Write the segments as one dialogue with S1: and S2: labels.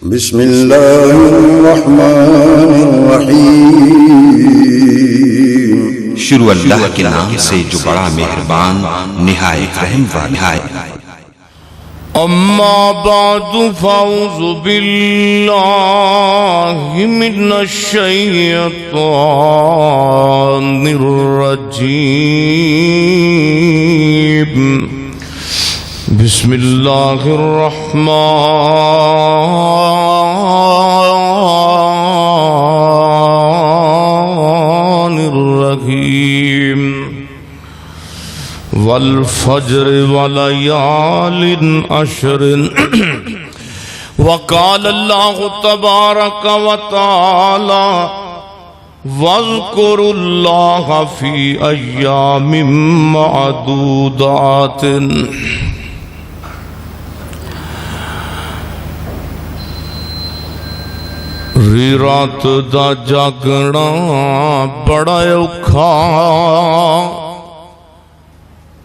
S1: بسم اللہ الرحمن الرحیم
S2: شروع اللہ کے نام سے جو بڑا مہربان نہایت رحم والا ہے۔
S3: اما بعد فاعوذ باللہ من الشیطان الرجیم بسم اللہ الرحمن الرحیم والفجر وليال عشر وقال الله تبارك وتعالى واذكروا الله في أيام معدودات رات دا جاگنا بڑا اوکھا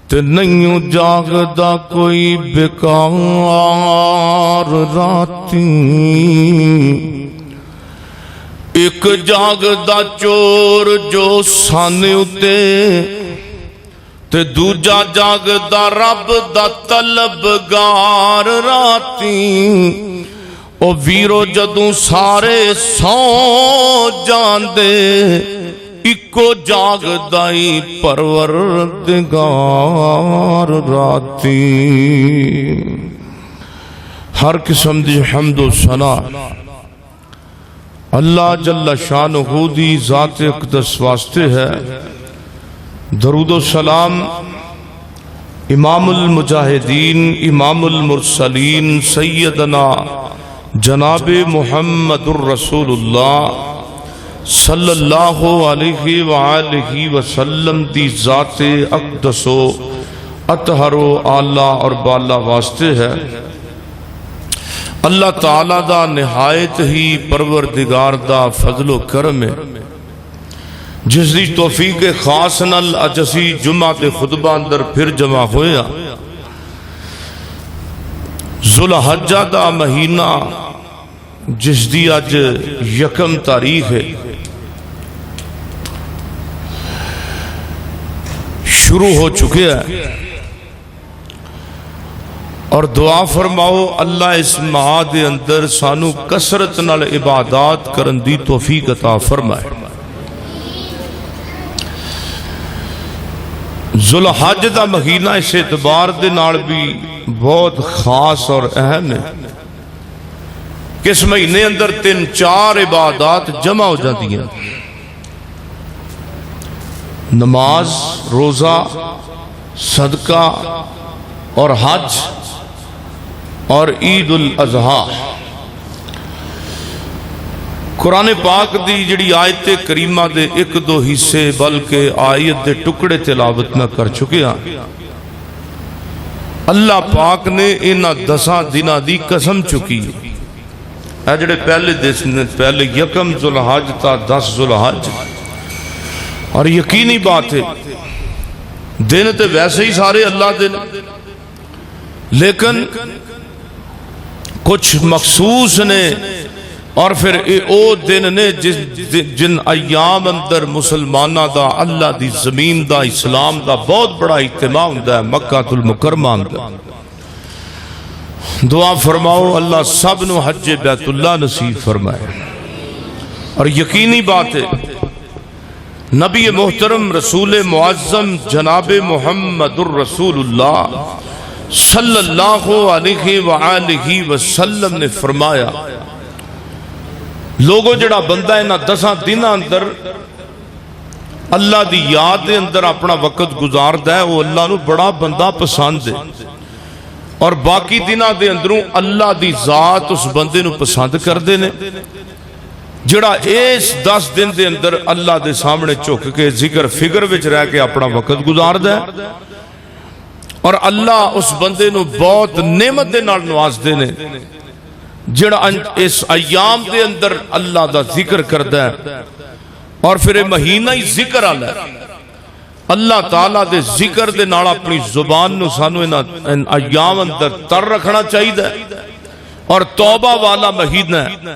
S3: تے نہیں جاگدا کوئی بیکار راتی ایک جاگدا چور جو سانے اتے تے دوجا جاگدا رب دا طلبگار راتی او ویرو جدوں سارے سو جاندے اکو جاگدائی پروردگار راتی ہر قسم دی حمد و ثنا اللہ جل شانہ دی ذات اقدس واسطے ہے۔ درود و سلام امام المجاہدین امام المرسلین سیدنا جناب محمد الرسول اللہ صلی اللہ علیہ وآلہ وسلم دی ذات اقدس و اطہر و اعلیٰ اور بالا واسطے ہے۔ اللہ تعالیٰ دا نہایت ہی پروردگار دا فضل و کرم ہے جس دی توفیق خاص نال اج اسی جمعہ دے خطبہ اندر پھر جمع ہویا۔ ذوالحجہ دا مہینہ جس دی اج یکم تاریخ ہے شروع ہو چکے ہیں، اور دعا فرماؤ اللہ اس ماہ دے اندر سانو کثرت نال عبادات کرن دی توفیق عطا فرمائے۔ ذوالحج دا مہینہ اس اعتبار دے نال بھی بہت خاص اور اہم ہے کہ اس مہینے اندر 3-4 عبادات جمع ہو جاتی ہیں، نماز، روزہ، صدقہ اور حج اور عید الاضحیٰ۔ قرآن پاک دی جڑی آیت کریمہ دے 1-2 حصے بلکہ آیت دے ٹکڑے تلاوت نہ کر چکے ہیں۔ اللہ پاک نے انہاں 10 دنوں دی قسم چکی ہے جڑے پہلے یکم ذوالحج تا 10 ذوالحج، اور یقینی بات ہے دن تے ویسے ہی سارے اللہ دن، لیکن کچھ مخصوص نے، اور پھر او دن نے جن ایام اندر مسلمانہ دا اللہ دی زمین دا اسلام دا بہت بڑا اجتماع ہوندا ہے مکہ المکرمہ اندر۔ دعا فرماؤ اللہ سب نو حج بیت اللہ نصیب فرمائے۔ اور یقینی بات ہے نبی محترم رسول معظم جناب محمد الرسول اللہ صلی اللہ علیہ وآلہ وسلم نے فرمایا لوگوں جڑا بندہ انہاں 10 دنوں اندر اللہ دی یاد دے اندر اپنا وقت گزاردا ہے وہ اللہ نو بڑا بندہ پسند ہے، اور باقی دنوں دے اندروں اللہ دی ذات اس بندے نو پسند کردے نے جڑا اس 10 دن دے اندر اللہ دے سامنے جھک کے ذکر فکر وچ رہ کے اپنا وقت گزاردا ہے، اور اللہ اس بندے نو بہت نعمت دے نال نوازدے نے جڑا اس ایام دے اندر اللہ دا ذکر کردا ہے، اور پھر مہینہ ہی ذکر والا ہے۔ اللہ تعالیٰ دے ذکر دے نال اپنی زبان نو سانو ان ایام اندر تر رکھنا چاہیے، اور توبہ والا مہینہ ہے.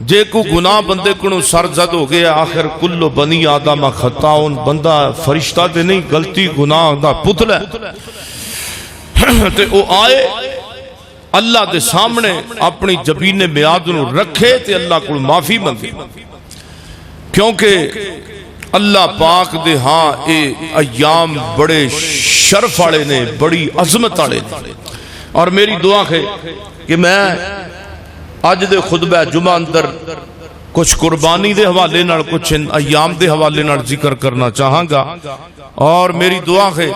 S3: جے کو گناہ بندے کو سرزد ہو گیا آخر کلو بنی آدم خطاؤن بندہ فرشتہ دے نہیں غلطی گناہ دا پتلا ہے تے او آئے اللہ دے سامنے اپنی جبین میاد نو رکھے تے اللہ کو معافی منگے کیونکہ اللہ پاک دے ہاں اے ایام بڑے شرف والے نے بڑی عظمت والے نے. اور میری دعا ہے کہ میں آج دے خطبہ جمعہ اندر کچھ قربانی دے حوالے نال کچھ ایام دے حوالے نال ذکر کرنا چاہاں گا. اور میری دعا ہے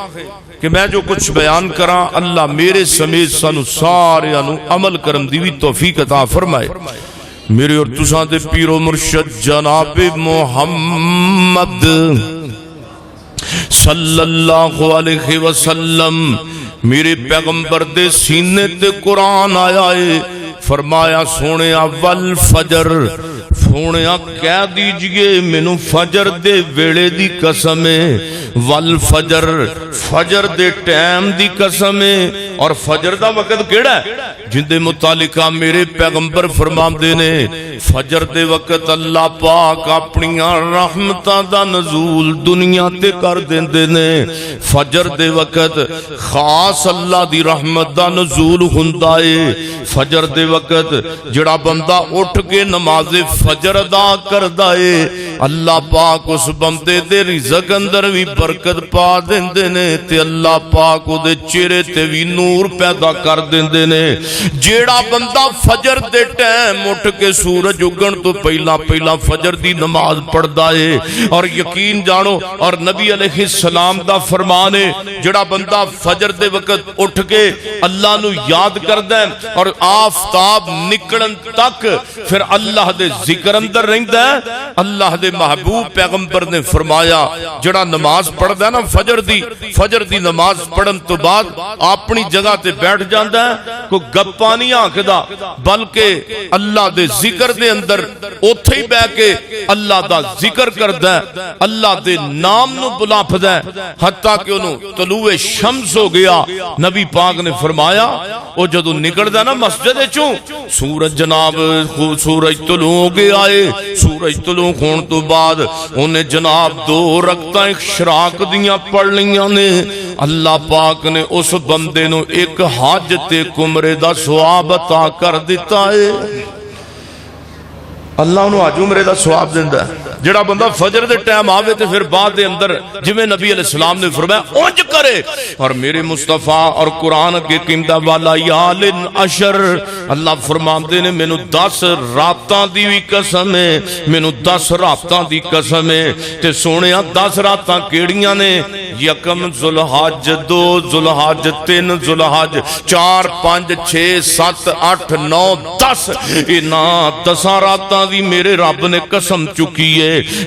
S3: کہ میں جو کچھ بیان کراں اللہ میرے سمیت سانو سارے انو عمل کرن دی بھی توفیق عطا فرمائے. میرے اور تساں دے پیر و مرشد جناب محمد صلی اللہ علیہ وسلم میرے پیغمبر دے سینے تے قرآن آیا ہے. فرمایا سونے والفجر سونے کہہ دیجئے مینوں فجر دے ویلے دی قسم ہے والفجر فجر دے ٹائم دی قسم ہے. اور فجر دا وقت کیڑا ہے جن دے متعلقہ میرے پیغمبر فرماندے نے فجر دے وقت اللہ پاک اپنی رحمتاں دا نزول دنیا تے کر دیندے نے. فجر دے وقت خاص اللہ دی رحمت دا نزول ہوندا ہے. فجر دے وقت جڑا بندہ اٹھ کے نماز فجر ادا کردا ہے اللہ پاک اس بندے دے رزق اندر بھی برکت پا دیندے نے تے اللہ پاک او دے چہرے تے بھی نور پیدا کر دیندے نے. جیڑا بندہ فجر دے ٹائم اٹھ کے سورج اگن تو پہلا فجر دی نماز پڑھدا ہے اور یقین جانو اور نبی علیہ السلام دا فرمان ہے جڑا بندہ فجر دے وقت اٹھ کے اللہ نو یاد کردا ہے اور آفتاب نکلن تک پھر اللہ دے ذکر اندر رہندا ہے. اللہ دے محبوب پیغمبر نے فرمایا جڑا نماز پڑھدا ہے نا فجر دی نماز پڑھن تو بعد اپنی جگہ تے بیٹھ جاندا ہے کوئی گپاں نہیں آکھدا بلکہ اللہ دے ذکر دے اندر اوتھے ہی بیٹھ کے اللہ دا ذکر کردا ہے اللہ دے نام نو بلافدا ہے حتیٰ کہ انہوں طلوع شمس ہو گیا. نبی پاک نے فرمایا او جدو نکلدا نا مسجد چوں سورج جناب سورج طلوع ہو گیا ہے. سورج طلوع ہون تو بعد انہیں جناب 2 رکعتاں اشراق دیاں پڑھ لیاں نے. اللہ پاک نے اس بندے نو ایک حج تے عمرے دا ثواب عطا کر دیتا ہے. اللہ انہوں حج عمرے دا ثواب دیندا ہے. جڑا بندہ فجر دے ٹائم آوے تے پھر بعد دے اندر جویں نبی علیہ السلام نے فرمایا اونج کرے. اور میرے مصطفیٰ اور قرآن کے قیمدہ والا یال عشر اللہ فرماندے نے مینوں 10 راتاں دی بھی قسم ہے مینوں 10 راتاں دی قسم ہے. تے سونیا 10 راتاں کیڑیاں نے یکم ذوالحج 2 ذوالحج 3 ذوالحج 4 5 6 7 8 9 10 انہاں 10 راتاں دی میرے رب نے قسم چکی ہے.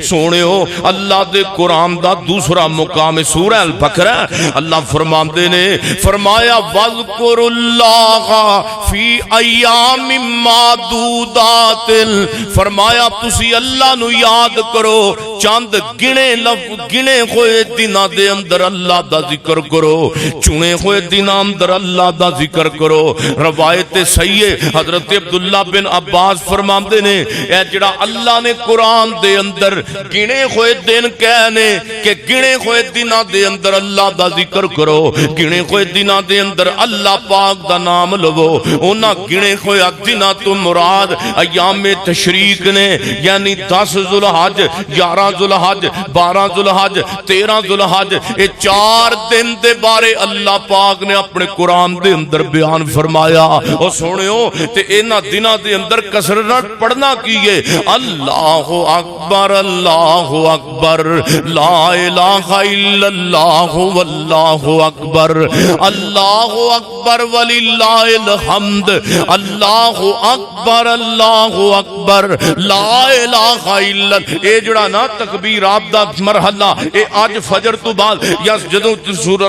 S3: سونےو اللہ دے قرآن دا دوسرا مقام سورہ البقرہ اللہ فرماندے نے فرمایا وَاذْكُرُوا اللَّهَ فِي أَيَّامٍ مَّعْدُودَاتٍ فرمایا تسی اللہ نو یاد کرو چند گنے ہوئے دنوں دے اندر اللہ دا ذکر کرو چنے ہوئے دنوں اندر اللہ دا ذکر کرو. روایت صحیح حضرت عبداللہ بن عباس فرماندے نے اے جڑا اللہ نے قرآن دے اندر گنے ہوئے دن کہنے کہ گنے ہوئے دنوں دے اندر اللہ دا ذکر کرو گنے ہوئے دنوں دے اندر اللہ پاک دا نام لو انہاں گنے ہوئے دنوں تو مراد ایام تشریق نے یعنی 10 ذوالحج 11 ذوالحج 12 ذوالحج 13 ذوالحج یہ 4 دن دے بارے اللہ پاک نے اپنے قرآن دے اندر بیان فرمایا. اور سنیو تے انہاں دنوں دے اندر کثرت پڑھنا کیے اللہ اکبر لا الہ الا اللہ واللہ اکبر وللہ الحمد اللہ اکبر لا الہ الا اے جڑا نا تکبیرات دا مرحلہ اے اج فجر تو بعد یا جدوں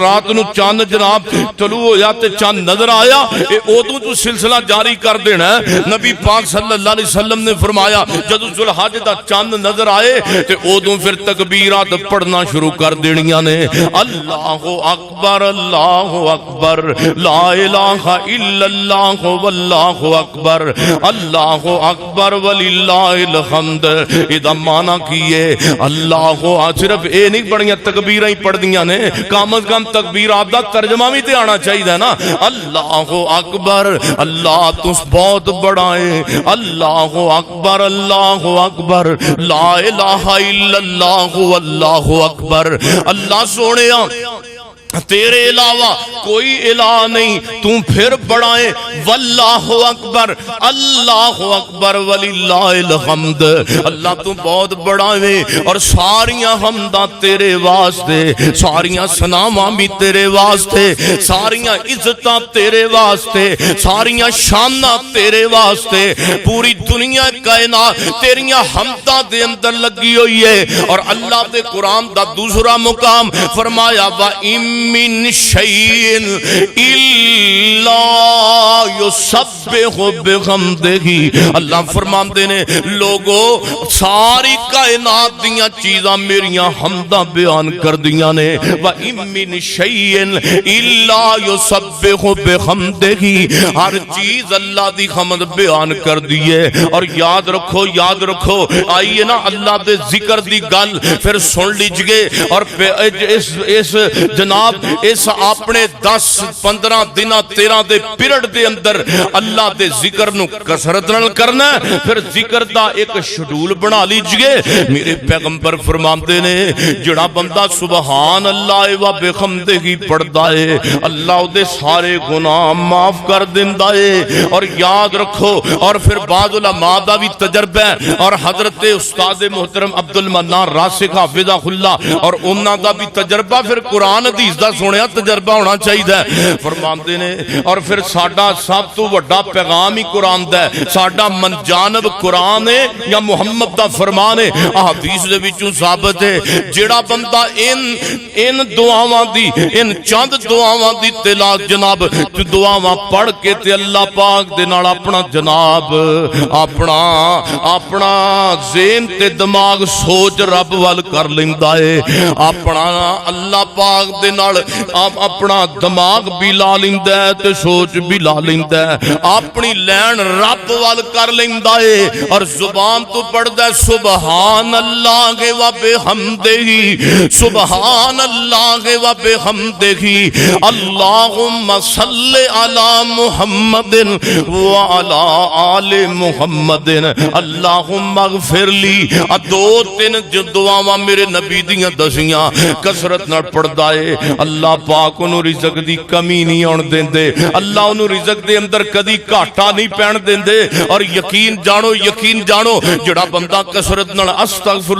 S3: رات نو چاند جناب طلوع ہویا تے چاند نظر آیا اے اودوں تو سلسلہ جاری کر دینا ہے۔ نبی پاک صلی اللہ علیہ وسلم نے فرمایا جدوں ذوالحج دا چاند نظر آئے تے اودوں پھر تکبیرات پڑھنا شروع کر دینیاں نے۔ اللہ اکبر اللہ اکبر لا الہ الا اللہ واللہ اکبر اللہ اکبر وللہ الحمد۔ ادا معنی کیے اللہ صرف اے نہیں بڑیاں تکبیراں ہی پڑھ دیاں نے، کم از کم تکبیرات دا ترجمہ بھی تے آنا چاہیے نا۔ اللہ اکبر اللہ تو بہت بڑا ہے، اللہ اکبر اللہ اکبر لا الہ الا اللہ واللہ اکبر۔ اللہ سونیا تیرے علاوہ کوئی الہ نہیں، تم پھر بڑا ہے، واللہ اکبر اللہ اکبر وللہ الحمد۔ اللہ تو بہت بڑا ہے اور ساریاں حمداں تیرے واسطے، ساریاں ثناواں بھی تیرے واسطے، ساریاں عزتاں تیرے واسطے، ساریاں شاناں تیرے واسطے۔ پوری دنیا کائنات تیریاں حمداں دے اندر لگی ہوئی ہے۔ اور اللہ دے قرآن دا دوسرا مقام فرمایا وَإِن من شیء الا یسبح بحمدہ۔ اللہ فرماندے نے لوگو ساری کائنات دیاں چیزاں میریاں حمداں بیان کر دیاں نے۔ وَإِن مِّن شَيْءٍ إِلَّا يُسَبِّحُ بِحَمْدِهِ، ہر چیز اللہ دی حمد بیان کر دیئے۔ اور یاد رکھو آئیے نا اللہ دے ذکر دی گل پھر سن لیجئے اور اس جناب اس اپنے 10-15 دن 13 دے پیریڈ دے اندر اللہ دے ذکر نو کثرت نال کرنا ہے۔ پھر ذکر دا ایک شیڈول بنا لیجئے۔ میرے پیغمبر فرماندے نے جڑا بندہ سبحان اللہ و بحمدہ پڑھدا ہے اللہ دے سارے گناہ معاف کر دیندا ہے۔ اور یاد رکھو اور پھر بعض علماء دا بھی تجربہ ہے اور حضرت استاد محترم عبد المنان راسخ حافظہ اللہ اور انہاں دا بھی تجربہ پھر قرآن حدیث دا سنیا تجربہ ہونا چاہیے۔ فرماندے نے اور پھر ساڈا سب تو بڑا پیغام ہی قرآن دا ہے، ساڈا من جانب قرآن ہے یا محمد دا فرمان ہے۔ احادیث دے وچوں ثابت ہے جڑا بندہ ان دعاواں دی ان چند دعاواں دی تلاوت جناب دعاواں پڑھ کے تے اللہ پاک دے نال اپنا جناب اپنا ذہن تے دماغ سوچ رب وال کر لیندا ہے، اپنا اللہ پاک دے نال اپنا دماغ بھی لا لیندا ہے تے سوچ بھی لا لیندا ہے، اپنی لین رب وال کر لیندا ہے اور زبان تو پڑھدا ہے سبحان اللہ و بحمدہ سبحان اللہ و بحمدہ اللہم صلی علی محمد وعلی آل محمد اللہم اغفر لی۔ دو تین دعاواں میرے نبی دیاں دسیاں کثرت نال پڑھدا ہے۔ اللہ پاک انہوں رزق دی کمی نہیں آن دیندے، اللہ انہوں رزق دے اندر کدی گھاٹا نہیں پین دیندے۔ اور یقین جانو جڑا بندہ کثرت نال استغفر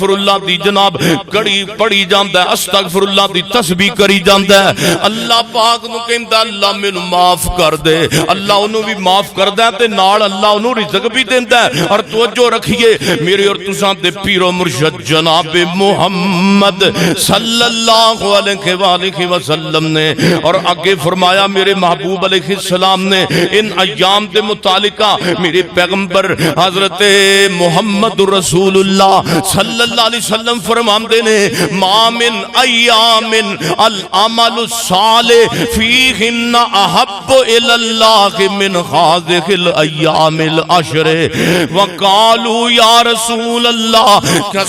S3: اللہ دی جناب کڑی پڑھی جاندا ہے، استغفر اللہ دی تسبیح کری جاندا ہے، اللہ پاک نو کہندا اللہ مینوں معاف کر دے، اللہ انہوں بھی معاف کردا ہے تے نال اللہ انہوں رزق بھی دیندا ہے۔ اور توجہ رکھیے میرے اور تساں دے پیر و مرشد جناب محمد صلی اللہ علیہ وآلہ وسلم نے اور آگے فرمایا میرے محبوب علیہ السلام نے ان ایام دے متعلقہ میرے پیغمبر حضرت محمد رسول اللہ صلی اللہ علیہ وسلم فرماندے نے ما من ایام العمل الصالح فیہن احب الی اللہ من هذه الایام العشر وقالوا یا رسول اللہ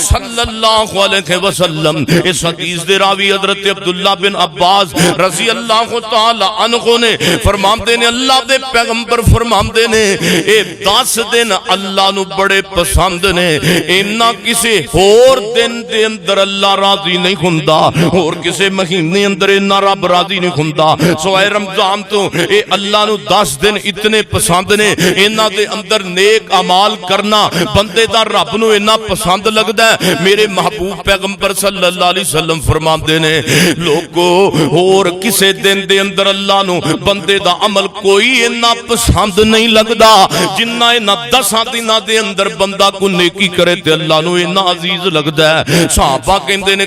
S3: صلی اللہ علیہ وسلم۔ اس حدیث دے راوی حضرت عبداللہ بن عباس رضی اللہ تعالی عنہ نے فرماندے نے اللہ دے پیغمبر فرماندے نے اے 10 دن اللہ نو بڑے پسند نے، انہاں کسے اور دن دے اندر اللہ راضی نہیں ہوندا، اور کسے مہینے اندر انہاں رب راضی نہیں ہوندا سوائے رمضان تو۔ اے اللہ نو 10 دن اتنے پسند نے، انہاں دے اندر نیک اعمال کرنا بندے دا رب نو اتنا پسند لگدا ہے۔ میرے محبوب پیغمبر صلی اللہ علیہ وسلم فرماندے فرماندے نے لوگو اور کسے دن دے اندر اللہ نو بندے دا عمل کوئی اتنا پسند نہیں لگدا جنہ انہاں 10 دناں دے اندر بندہ کو نیکی کرے تے اللہ نو اتنا عزیز لگدا ہے۔ صحابہ کہندے نے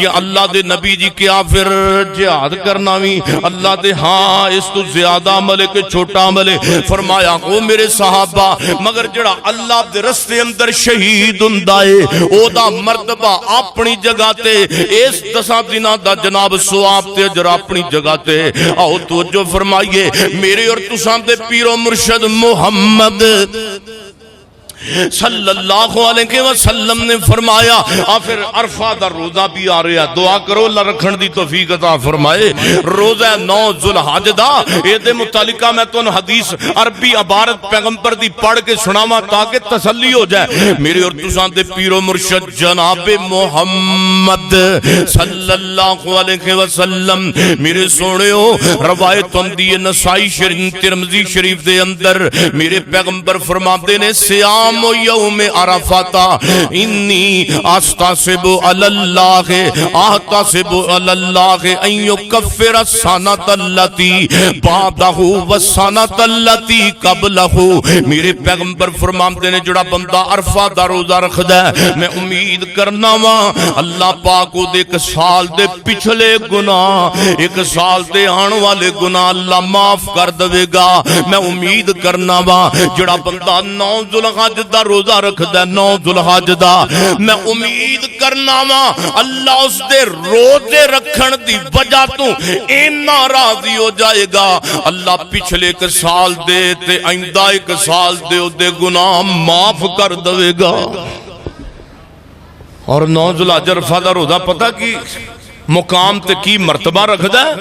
S3: یا اللہ دے نبی جی کیا پھر جہاد کرنا بھی اللہ دے ہاں اس تو زیادہ عمل ہے کہ چھوٹا عمل ہے؟ فرمایا او میرے صحابہ مگر جڑا اللہ دے رستے اندر شہید ہوندا ہے او دا مرتبہ اپنی جگہ تے اس 10 دناں دا جناب ثواب تے اجر اپنی جگہ تے۔ آؤ توجہ فرمائیے میرے اور تساں دے پیر و مرشد محمد صلی اللہ علیہ وسلم نے فرمایا پھر عرفہ دا روزہ بھی آ رہا ہے، دعا کرو اللہ رکھن دی توفیق عطا فرمائے۔ روزہ 9 ذوالحج دا اے دے متعلقہ میں تو حدیث عربی عبارت پیغمبر دی پڑھ کے سناواں تاکہ تسلی ہو جائے۔ میرے اور تساں دے پیر و مرشد جناب محمد صلی اللہ علیہ وسلم میرے سونےو روایت ہوندی ہے نسائی شریف ترمذی شریف دے اندر میرے پیغمبر فرماتے نے سیام یوم عرفات انی استحسب علی اللہ احتسب علی اللہ ان یکفر السنۃ التی بعدہ والسنۃ التی قبلہ۔ میرے پیغمبر فرماتے نے جڑا بندہ عرفہ دا روزہ رکھدا ہے میں امید کرنا وا اللہ پاک او دے ایک سال دے پچھلے گناہ ایک سال دے آن والے گناہ اللہ معاف کر دے گا۔ میں امید کرنا وا جڑا بندہ 9 ذوالحج دا روزہ رکھدا ہے 9 ذوالحج دا میں امید کرنا وا اللہ اس دے روزے رکھن دی وجہ تو اینا راضی ہو جائے گا اللہ پچھلے ایک سال دے تے آئندہ ایک سال دے او دے گناہ معاف کر دے گا۔ اور 9 ذوالحج عرفہ دا روزہ پتہ کی مقام تے کی مرتبہ رکھدا ہے؟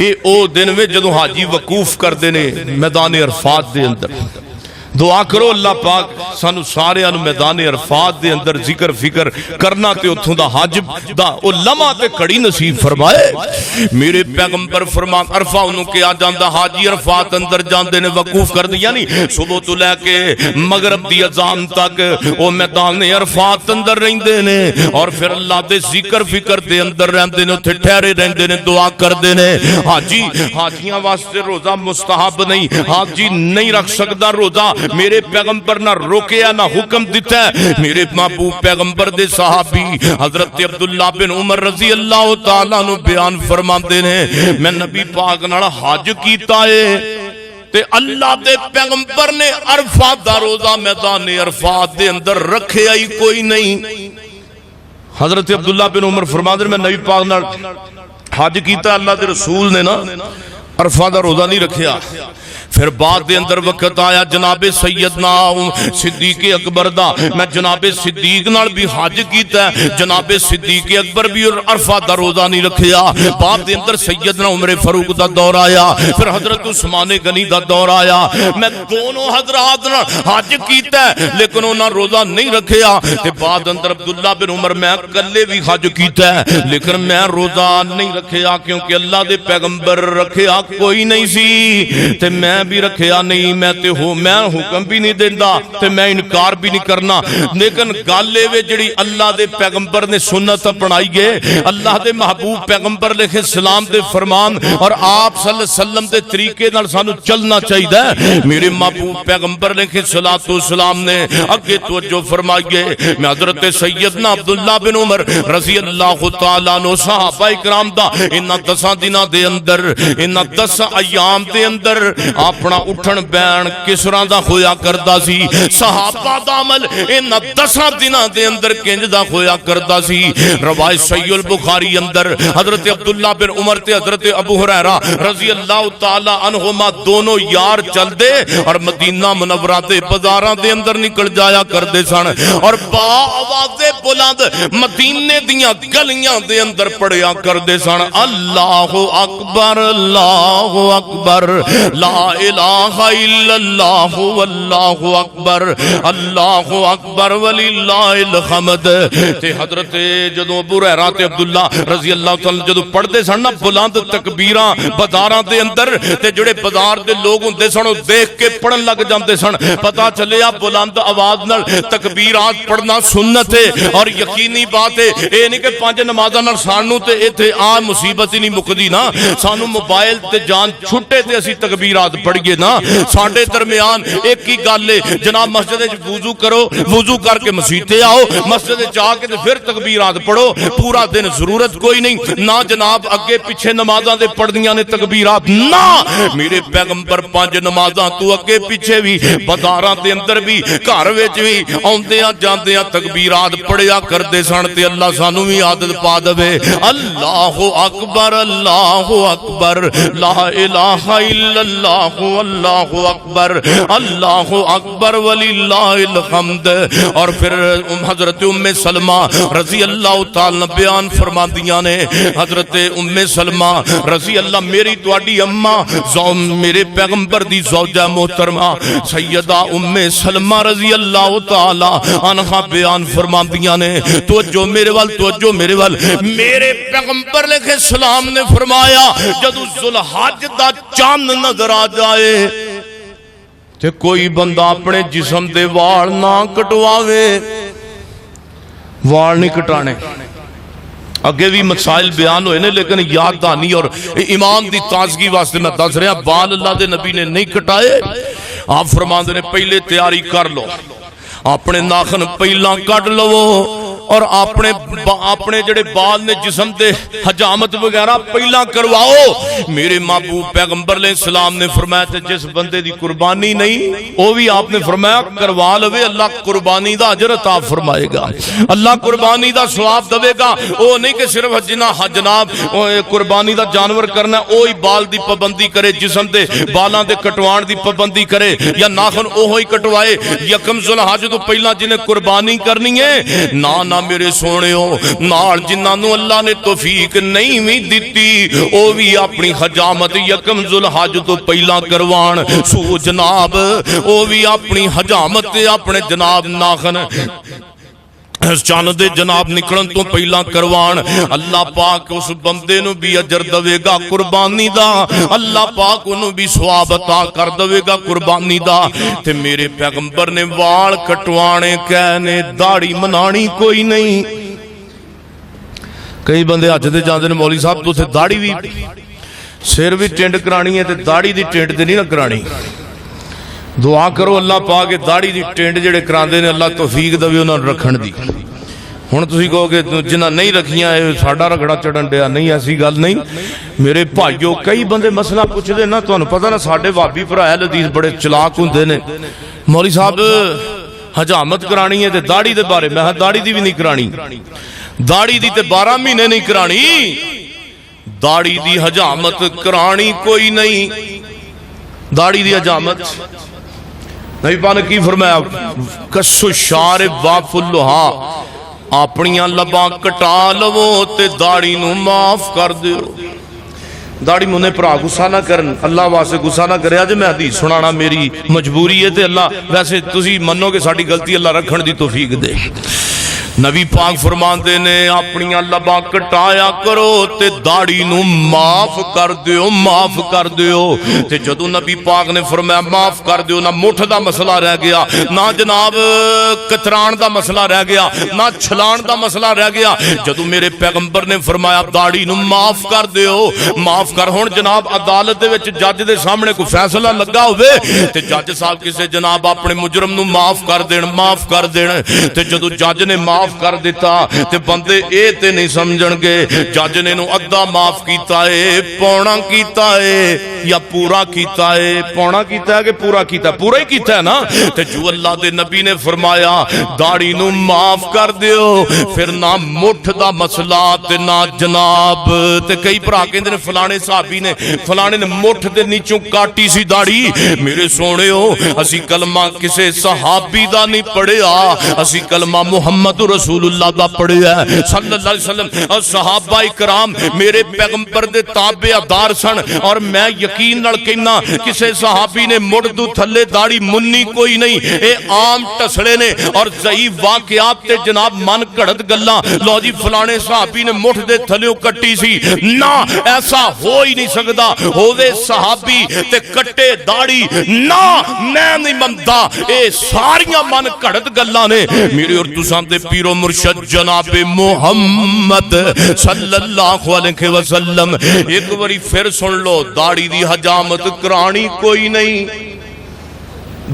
S3: اے او دن میں جدوں حاجی وقوف کر دینے میدان عرفات دے اندر دعا کرو اللہ پاک سانو سارے انو میدان عرفات دے اندر ذکر فکر کرنا تے اتھوں دا حج دا او لمحہ تے کڑی نصیب فرمائے۔ میرے پیغمبر فرمان عرفہ انہوں کے آ جاندہ حاجی عرفات اندر جاندے نے وقوف کر دی یعنی صبح تو لے کے مغرب دی اذان تک او میدان عرفات اندر رہندے نے اور پھر اللہ دے ذکر فکر دے اندر رہندے نے اتھے ٹھہرے رہندے نے دعا کر دے نے۔ حاجیاں واسطے روزہ مستحب نہیں حاجی نہیں رکھ سکتا روزہ میرے پیغمبر نہ روکیا نہ حکم دیتا ہے۔ میرے محبوب پیغمبر دے صحابی حضرت عبداللہ بن عمر رضی اللہ تعالیٰ نو بیان فرماندے نے میں نبی پاک نال حج کیتا ہے تے اللہ دے پیغمبر نے عرفات دا روزہ میدان عرفات دے اندر رکھے آئی کوئی نہیں۔ حضرت عبداللہ بن عمر فرماندے میں نبی پاک نال حج کیتا اللہ دے رسول نے نا عرفات دا روزہ نہیں رکھیا۔ پھر بعد دے اندر وقت آیا جناب سیدنا صدیق اکبر دا میں جناب صدیق نال بھی حج کیتا ہے جناب صدیق اکبر بھی عرفہ دا روزہ نہیں رکھیا۔ بعد دے اندر سیدنا عمر فاروق دا دور آیا پھر حضرت عثمان غنی دا دور آیا میں دونوں حضرات نال حج کیتا ہے لیکن انہاں روزہ نہیں رکھیا۔ تے بعد اندر عبداللہ بن عمر میں کلے بھی حج کیتا ہے لیکن میں روزہ نہیں رکھیا کیونکہ اللہ دے پیغمبر رکھیا کوئی نہیں سی تے میں بھی رکھیا نہیں میں تے ہوں میں حکم بھی نہیں دیندہ تے میں انکار بھی نہیں کرنا لیکن گالے وے جڑی اللہ دے پیغمبر نے سنت اپنائی ہے اللہ دے محبوب پیغمبر علیہ السلام دے فرمان اور آپ صلی اللہ علیہ وسلم دے طریقے نال سانو چلنا چاہیے۔ میرے محبوب پیغمبر علیہ السلام نے اگے توجہ فرمائیے میں حضرت سیدنا عبداللہ بن عمر رضی اللہ تعالیٰ عنہ صحابہ اکرام دا انہاں 10 دناں دے اندر انہاں 10 ایام دے اندر اپنا اٹھن بین کس طرح دا ہویا کردا سی صحابہ دا عمل ان 10 دناں دے اندر کنج دا ہویا کردا سی۔ روایت صحیح البخاری اندر حضرت عبداللہ بن عمر تے حضرت ابو ہریرہ رضی اللہ تعالی عنہما دونوں یار چل دے اور مدینہ منورہ دے بازاراں دے اندر نکل جایا کردے سن اور با آواز بلند مدینے دیاں گلیاں دے اندر پڑھیا کردے سن اللہ اکبر اللہ اللہ اکبر لا الہ الا اللہ واللہ اکبر اللہ اکبر وللہ الحمد تے حضرت جدوں ابو ہریرہ تے عبداللہ رضی اللہ تعالی جدوں پڑھتے سن نا بلند تکبیراں بازاراں دے اندر تے جڑے بازار دے لوگ ہوندے سن او دیکھ کے پڑھن لگ جاندے سن پتہ چلیا بلند آواز نال تکبیرات پڑھنا سنت ہے اور یقینی بات ہے اے نہیں کہ پانچ نمازاں نال سانو تے ایتھے آ مصیبت ہی نہیں مکدی نا سانو موبائل تے جان چھٹے تے اسی تکبیرات پڑھیے نا ساڈے درمیان ایک ہی گل ہے جناب مسجد وچ وضو کرو وضو کر کے مسجد تے آؤ مسجد وچ آ کے تے پھر تکبیرات پڑھو پورا دن ضرورت کوئی نہیں نہ جناب اگے پیچھے نمازاں دے پڑھدیاں نے تکبیرات نہ میرے پیغمبر پانچ نمازاں تو اگے پیچھے بھی بازاراں دے اندر بھی گھر وچ بھی اوندیاں جاندیاں تکبیرات پڑھیا کردے سن تے اللہ سانو بھی عادت پا دے اللہ اکبر لا الہ الا اللہ واللہ اکبر اللہ اکبر وللہ الحمد اور پھر حضرت ام سلمہ رضی اللہ تعالی بیان فرماندیاں نے حضرت ام سلمہ رضی اللہ میری تواڈی اماں میرے پیغمبر دی زوجہ محترمہ سیدہ ام سلمہ رضی اللہ تعالی عنہا بیان فرماندیاں نے توجہ میرے وال میرے پیغمبر علیہ السلام نے فرمایا جدو ذوالحج دا چاند نظر آ جائے تے کوئی بندہ اپنے جسم دے وال نہ کٹواوے وال نہیں کٹانے اگے بھی مسائل بیان ہوئے نے لیکن یاد دانی اور ایمان دی تازگی واسطے میں دس رہا بال اللہ دے نبی نے نہیں کٹائے آپ فرماندے نے پہلے تیاری کر لو اپنے ناخن پہلا کٹ لو اور اپنے جڑے بال نے جسم دے حجامت وغیرہ پہلا کرواؤ میرے محبوب پیغمبر علیہ السلام نے فرمایا تے جس بندے دی قربانی نہیں وہ بھی آپ نے فرمایا کروا لوے اللہ قربانی دا اجر عطا فرمائے گا اللہ قربانی دا ثواب دے گا وہ نہیں کہ صرف جناب قربانی دا جانور کرنا وہی بال دی پابندی کرے جسم دے بالاں دے کٹوان دی پابندی کرے یا ناخن وہی کٹوائے یکم ذوالحج تو پہلا جنہیں قربانی کرنی ہے نہ میرے سونےو نال جنہاں نو اللہ نے توفیق نہیں بھی دیتی او بھی اپنی حجامت یکم ذوالحج تو پہلا کروان سو جناب او بھی اپنی حجامت اپنے جناب ناخن چاند جناب نکلن تو پہلا کروان اللہ پاک اس بندے نو بھی اجر دے گا قربانی دا اللہ پاک انہوں بھی ثواب عطا کر دے گا قربانی دا تے میرے پیغمبر نے وال کٹوانے کہنے داڑھی منانی کوئی نہیں کئی بندے حج دے جاندے نے مولوی صاحب تو تے داڑھی بھی سر بھی ٹینڈ کرانی ہے تے داڑھی دی ٹینڈ تے نہیں نہ کرانی دعا کرو اللہ پاک داڑھی دی ٹینڈ جڑے کراندے نے اللہ توفیق دے انہاں رکھن دی ہن تسی کہو کہ جنہاں نہیں رکھیاں اے ساڈا رگڑا چڑھن دیا نہیں ایسی گل نہیں میرے بھائیو کئی بندے مسئلہ پوچھ دے نا تانوں پتہ نا ساڈے وہابی بھرا حدیث بڑے چلاک ہوندے نے مولوی صاحب حجامت کرانی ہے تے داڑھی دے بارے میں داڑھی دی بھی نہیں کرانی داڑھی دی تے 12 مہینے نہیں کرانی داڑھی دی حجامت کرانی کوئی نہیں داڑھی دی حجامت نبی پاک نے کی فرمایا کسو شارب وافلھا اپنیاں لباں کٹا لو تے داڑھی نو معاف کر دیو داڑھی منے پرا غصہ نہ کرن اللہ واسطے غصہ نہ کرے اج میں حدیث سنانا میری مجبوری ہے تے اللہ ویسے تسی منو کہ ساڈی غلطی اللہ رکھن دی توفیق دے نبی پاک فرماندے نے اپنیاں لباں کٹایا کرو تے داڑھی نو معاف کر دیو تے جدو نبی پاک نے فرمایا معاف کر دیو نہ مٹھ دا مسئلہ رہ گیا نہ جناب کتران دا مسئلہ رہ گیا نہ چھلان دا مسئلہ رہ گیا جدو میرے پیغمبر نے فرمایا داڑھی نو معاف کر دیو معاف کر ہون جناب عدالت دے وچ جج دے سامنے کوئی فیصلہ لگا ہوئے تے جج صاحب کسے جناب اپنے مجرم نو معاف کر دین تے جدو جج نے معاف کر دیتا تے بندے اے تے نہیں سمجھن گے جج نے نو ادھا معاف کیتا ہے پونا کیتا ہے یا پورا کیتا ہے پونا کیتا ہے کہ پورا کیتا ہے پورا ہی کیتا ہے نا تے جو اللہ دے نبی نے فرمایا داڑھی نو معاف کر دیو پھر نہ مٹھ دا مسئلہ تے نہ جناب تے کئی بھرا کہندے نے فلانے صحابی نے فلانے نے مٹھ دے نیچوں کاٹی سی داڑھی میرے سونےو اسی کلمہ کسے صحابی دا نہیں پڑھیا اسی کلمہ محمد رسول اللہ دا پڑھیا ہے صلی اللہ علیہ وسلم. اور صحابہ اکرام میرے پیغمبر دے تابعدار سن. اور میں یقین نال کہنا کسے صحابی نے مڑدو تھلے داڑھی منی کوئی نہیں. اے عام ٹسڑے نے اور ضعیف واقعات تے جناب من گھڑت گلاں لو جی فلانے صحابی نے مٹھ دے تھلیوں کٹی سی. نہ ایسا ہو ہی نہیں سکدا. ہووے صحابی تے کٹے داڑھی نہ میں نہیں مندا. اے ساریاں من گھڑت گلاں نے. میرے اور تساں دے پیر و مرشد جناب محمد صلی اللہ علیہ وسلم ایک باری پھر سن لو داڑھی دی حجامت کرانی کوئی نہیں.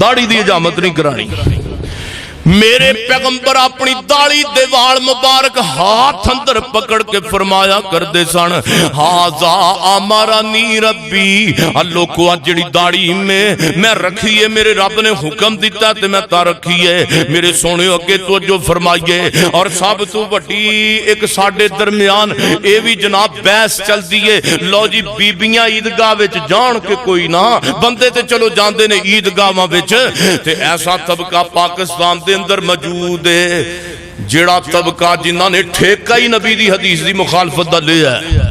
S3: داڑھی دی حجامت نہیں کرانی. میرے پیغمبر اپنی داڑھی دے وال مبارک ہاتھ اندر پکڑ کے فرمایا کردے سن ہاذا امرنی ربی. اللہ کو جڑی داڑھی میں رکھی ہے میرے رب نے حکم دیتا تے میں تا رکھی ہے. میرے سونے اگے توجہ فرمائیے. اور سب تو بڑی ایک ساڈے درمیان اے بھی جناب بحث چل دی ہے. لو جی بیبیاں عیدگاہ وچ جان کے کوئی نہ بندے تے چلو جاندے نے عیدگاہاں وچ. تے ایسا طبقہ پاکستان دے اندر موجود ہے جڑا طبقہ جنہاں نے ٹھیکہ ہی نبی دی حدیث دی مخالفت دا لیا ہے.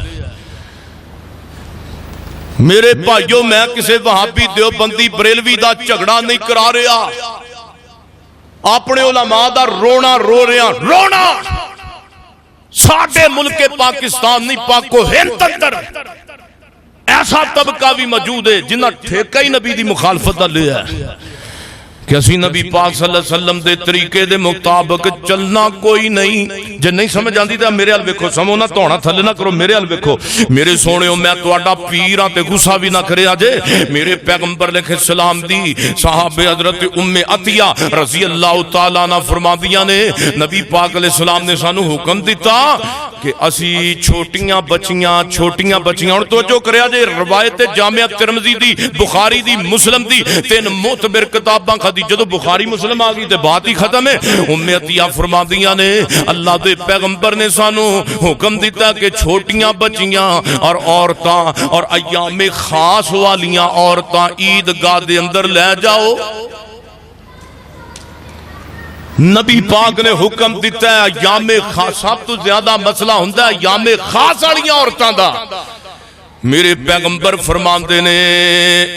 S3: میرے بھائیو میں کسے وہابی دیوبندی بریلوی دا جھگڑا نہیں کرا رہا. اپنے علماء دا رونا رو رہا. رونا ساڈے ملک پاکستان نہیں پاک و ہند اندر ایسا طبقہ بھی موجود ہے جنہاں ٹھیکہ ہی نبی دی مخالفت دا لیا ہے کہ اسی نبی پاک صلی اللہ علیہ وسلم دے طریقے دے مطابق چلنا کوئی نہیں. جے نہیں سمجھ آندی تے میرے ال ویکھو سمو نہ توڑا تھلے نہ کرو میرے ال ویکھو. میرے سونےو میں تہاڈا پیر ہاں تے غصہ بھی نہ کریا جے. میرے پیغمبر علیہ السلام دی صحابہ حضرت ام عطیہ رضی اللہ تعالی عنہ فرماندیاں نے نبی پاک علیہ السلام نے سانو حکم دیتا کہ اسی چھوٹیاں بچیاں اور توجہ کریا جے روایت جامعہ ترمذی دی بخاری دی مسلم دی تین معتبر کتاباں جدو بخاری مسلم آگئی تے بات ہی ختم ہے. ام عطیہ فرماندیاں نے اللہ دے پیغمبر نے سانو حکم دیتا کہ چھوٹیاں بچیاں اور عورتاں اور ایام خاص والیاں عورتاں عیدگاہ دے اندر لے جاؤ. نبی پاک نے حکم دیتا ہے ایام خاص. سب تو زیادہ مسئلہ ہوندہ ہے ایام خاص والیاں عورتاں دا. میرے پیغمبر فرماندے نے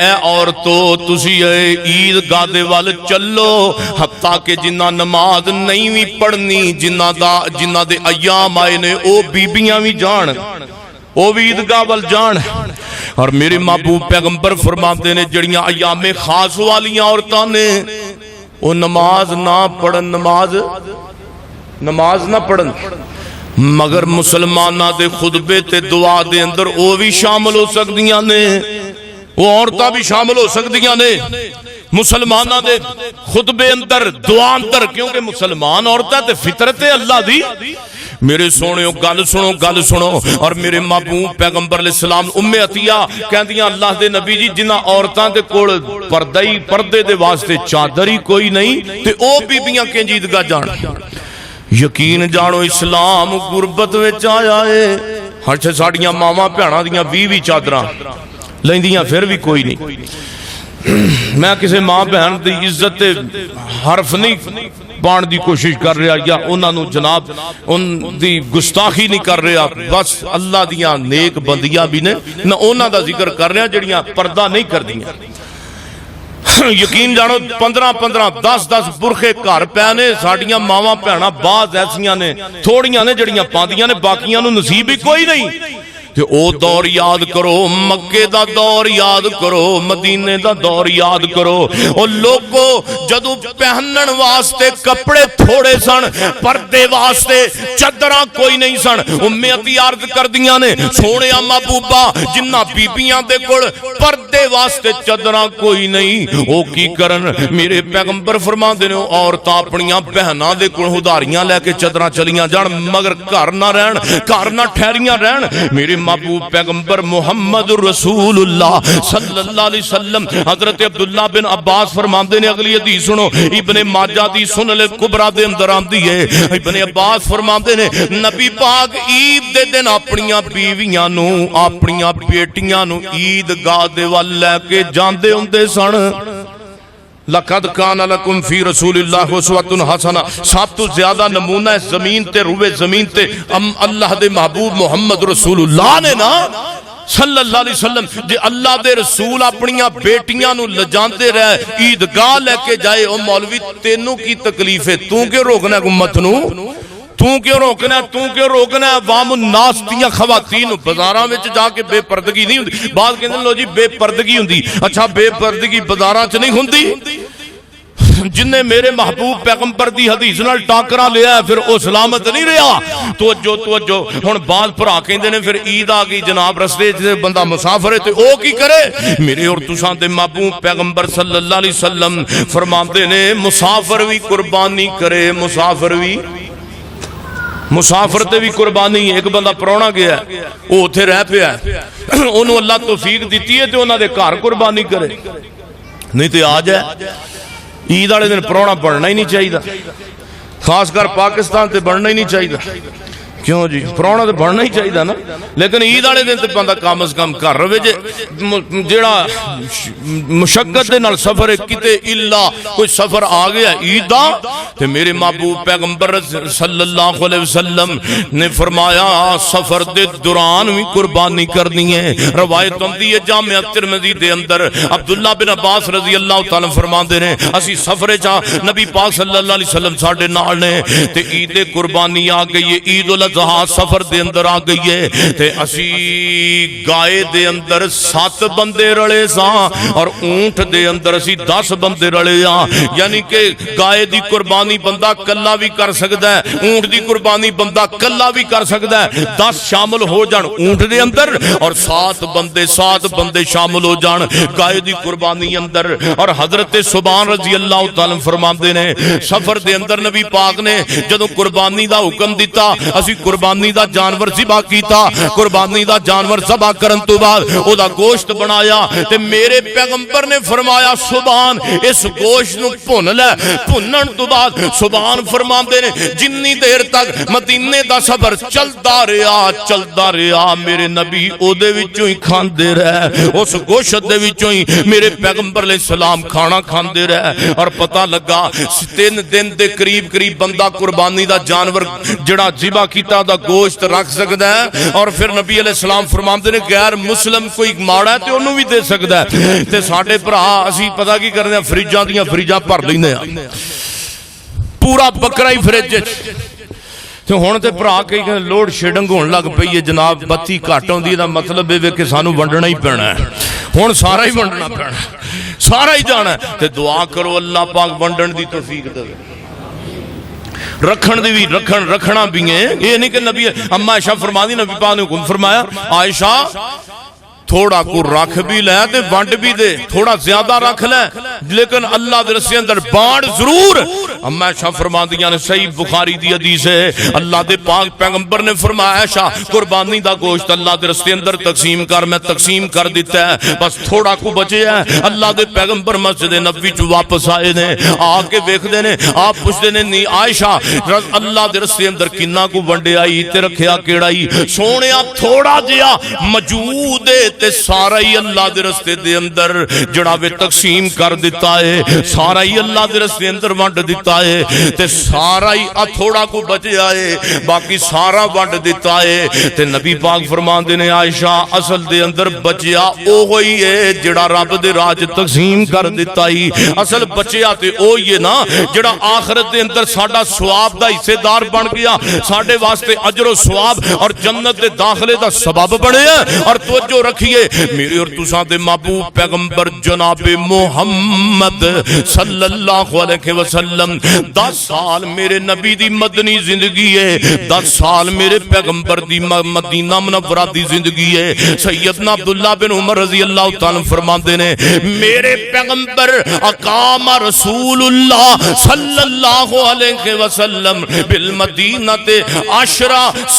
S3: اے عورتو تسی عیدگاہ دے وال چلو حتیٰ کہ جنہ نماز نہیں بھی پڑھنی جنہ دے ایام آئے نے او بیبیاں بھی جان او بھی عیدگاہ وال جان. اور میرے محبوب پیغمبر فرماندے نے جڑیاں ایام خاص والیاں عورتاں نے او نماز نہ پڑھن نماز نہ پڑھن مگر مسلمانہ دے خطبے تے دعا دے اندر او بھی شامل ہو سکدیاں نے. وہ عورتاں بھی شامل ہو سکدیاں نے مسلمانہ دے خطبے اندر دعا اندر. کیونکہ مسلمان عورتاں تے فطرت اللہ دی. میرے سونےو گل سنو. اور میرے محبوب پیغمبر علیہ السلام ام عطیہ کہندیاں اللہ دے نبی جی جنہ عورتاں دے کول پردے دے واسطے چادر ہی کوئی نہیں تے او بیبیاں کنج عیدگاہ جان. یقین جانو اسلام غربت وچ آیا ہے. ہر ساڈیاں ماواں بھیڑاں دیاں 20 چادراں لیندیاں پھر بھی کوئی نہیں. میں کسی ماں بہن دی عزت حرف نہیں پان دی کوشش کر رہا یا انہاں نو جناب ان دی گستاخی نہیں کر رہا. بس اللہ دیاں نیک بندیاں بھی نے نہ انہاں دا ذکر کر رہا جڑیاں پردہ نہیں کر دیاں. یقین جانو 15 10 برخے گھر پے نے ساڈیاں ماواں بھیڑاں بعض ایسیاں نے تھوڑیاں نے جڑیاں پاندیاں نے باقیاں نو نصیب ہی کوئی نہیں. تے او دور یاد کرو مکے دا دور یاد کرو مدینے دا دور یاد کرو. او لوگو جدو پہنن واسطے کپڑے تھوڑے سن پردے واسطے چادراں کوئی نہیں سن. ام عطیہ عرض کر دیاں نے سونے محبوبہ جنہ بیبیاں دے کول پردے واسطے چادراں کوئی نہیں او کی کرن. میرے پیغمبر فرماندے نے عورتاں اپنیاں بہناں دے کول ادھاریاں لے کے چادراں چلیاں جان مگر گھر نہ رہن گھر نہ ٹھہریاں رہن. میرے محبوب پیغمبر محمد رسول اللہ صلی اللہ علیہ وسلم حضرت عبداللہ بن عباس فرماندے نے اگلی حدیث سنو ابن ماجہ دی سنن کبریٰ دے اندر آندی ہے. ابن عباس فرماندے نے نبی پاک عید دے دن اپنیاں بیویاں نو اپنیاں بیٹیاں نو عیدگاہ دے وال لے کے جاندے ہوندے سن. لقد کان لکم فی رسول اللہ اسوۃ حسنہ، سب تو زیادہ نمونہ زمین تے روئے زمین تے اللہ دے محبوب محمد رسول اللہ نے نا صلی اللہ علیہ وسلم. جے اللہ دے رسول اپنیاں بیٹیاں نو لجاندے رہے عیدگاہ لے کے جائے، او مولوی تینوں کی تکلیف ہے، تو کیوں روکنا ہے امت نو؟ تو کیوں روکنا ہے؟ تو کیوں روکنا ہے؟ عوام الناس دیاں خواتین بازاراں وچ جا کے بے پردگی نہیں ہوندی. بعد کہندے لو جی بے پردگی ہوندی. اچھا بے پردگی بازاراں چ نہیں ہوندی؟ جن نے میرے محبوب پیغمبر دی حدیث نال ٹاکرا لیا ہے پھر او سلامت نہیں رہا. توجہ ہن بعض بھرا کہندے نے پھر عید آ گئی جناب، رستے تے بندہ مسافر ہے تے او کی کرے؟ میرے اور تساں دے محبوب پیغمبر صلی اللہ علیہ وسلم فرماندے نے مسافر بھی قربانی کرے، مسافر تے بھی قربانی. ایک بندہ پرونا گیا ہے، وہ اتنے رہ پیا ہے، انہوں اللہ توفیق دیتی ہے تو انہوں دے گھر قربانی کرے، نہیں تو آ جائے. عید والے دن پرونا بننا ہی نہیں چاہیے، خاص کر پاکستان تے بننا ہی نہیں چاہیے. کیوں جی؟ پرونا تو بننا ہی چاہیے نا، لیکن عید والے دن تے بندہ کم از کم کر رہے جے. جیڑا مشقت دے نال سفر کتے الا کوئی سفر آ گیا عید دا تے میرے محبوب پیغمبر صلی اللہ علیہ وسلم نے فرمایا سفر دے دوران بھی قربانی کرنی ہے. روایت ہوندی ہے جامع ترمذی دے اندر عبداللہ بن عباس رضی اللہ تعالی فرماندے نے اسی سفر چا نبی پاک صلی اللہ علیہ وسلم ساڈے نال نے تے عید قربانی آ گئی ہے. عید الاضحیٰ سفر دے اندر آ گئی ہے تے اسی گائے دے اندر 7 بندے رلے ساں اور اونٹ دے اندر اسی 10 بندے رلے ہاں. یعنی کہ گائے دی قربانی بندہ کلا بھی کر سکتا ہے، اونٹ دی قربانی بندہ کلا بھی کر سکتا ہے. 10 شامل ہو جان اونٹ دے اندر اور 7 بندے شامل ہو جان گائے دی قربانی اندر. اور حضرت سبحان رضی اللہ تعالی فرماندے نے سفر دے اندر نبی پاک نے جدوں قربانی دا حکم دیتا اسی قربانی دا جانور ذبح کیتا. قربانی دا جانور ذبح کرن تو بعد او دا گوشت بنایا تے میرے پیغمبر نے فرمایا سبحان اس گوشت نو بھن لے. بھنن تو بعد سبحان فرماندے نے جنی دیر تک مدینے دا سفر چلدا رہیا میرے نبی او دے وچوں ہی کھاندے رہے، اس گوشت دے وچوں ہی میرے پیغمبر علیہ السلام کھانا کھاندے رہے. اور پتہ لگا 3 دن دے قریب قربانی قربانی دا جانور جڑا ذبح کیتا دا گوشت رکھ سکتا ہے. اور پھر نبی علیہ السلام فرماندے نے غیر مسلم کوئی ماڑا ہے تے انہوں بھی دے سکتا ہے. تے ساڈے بھرا اسی پتہ کی کرنے ہیں فریجاں دیاں فریجاں بھر لیندے ہیں پورا بکرا ہی فریج تے ہن تے بھرا کہ لوڈ شیڈنگ ہون لگ پئی ہے جناب. بتی گھٹ ہوندی دا مطلب اے کہ سانو ونڈنا ہی پینا ہے، ہن سارا ہی ونڈنا پینا، سارا ہی جانا ہے. تے دعا کرو اللہ پاک ونڈن دی توفیق دے، رکھن دی بھی رکھنا بھی ہے. یہ نہیں کہ نبی اما عائشہ فرماندی نبی پاک نے حکم فرمایا عائشہ تھوڑا کو رکھ بھی لے تے ونڈ بھی دے، تھوڑا زیادہ رکھ لے لیکن اللہ دے رستے اندر بانٹ ضرور. اما عائشہ فرماندیاں نے صحیح بخاری دی حدیث ہے اللہ دے پاک پیغمبر نے فرمایا عائشہ قربانی دا گوشت اللہ دے رستے اندر تقسیم کر. میں تقسیم کر دیتا ہے بس تھوڑا کو بچے ہے. اللہ دے پیغمبر مسجد نبوی چ واپس آئے نے، آ کے ویکھدے نے، آپ پوچھدے نے نہیں عائشہ اللہ دے رستے اندر کنا کو ونڈے آئی تے رکھیا کیڑا ہی؟ سونیا تھوڑا جیا موجود ہے تے سارا ہی اللہ دے رستے دے اندر جناب تقسیم کر دیتا ہے، سارا ہی اللہ دے رستے اندر ونڈ دیتا ہے تے سارا ہی تھوڑا کو بچیا ہے باقی سارا ونڈ دیتا ہے. تے نبی پاک فرماندے نے عائشہ اصل دے اندر بچیا اوہی ہے جڑا رب دے راج تقسیم کر دیتا ہی. اصل بچیا تے اوہی ہے نا جڑا آخرت دے اندر ساڈا ثواب دا حصے دار بن گیا، ساڈے واسطے اجر و ثواب اور جنت دے داخلے دا سبب بنے. اور توجہ رکھیے میرے اور تساں دے محبوب پیغمبر جناب محمد صلی اللہ علیہ وسلم 10 سال میرے نبی دی مدنی زندگی ہے، 10 سال میرے پیغمبر دی مدینہ منورہ دی زندگی ہے. سیدنا عبداللہ بن عمر رضی اللہ تعالیٰ فرماندے نے میرے پیغمبر اقام رسول اللہ صلی اللہ علیہ وسلم بالمدینہ 10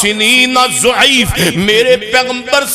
S3: سنین ضعیف. میرے پیغمبر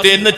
S3: 3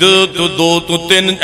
S3: 2-3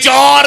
S3: 4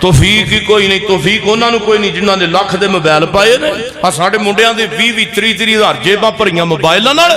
S3: توفیق ہی کوئی نہیں. توفیق انہوں نے کوئی نہیں جنہوں نے لکھ دے موبائل پائے نے. ساڈے منڈیاں دے 20-30 ہزار جیباں بھریاں موبائلاں نال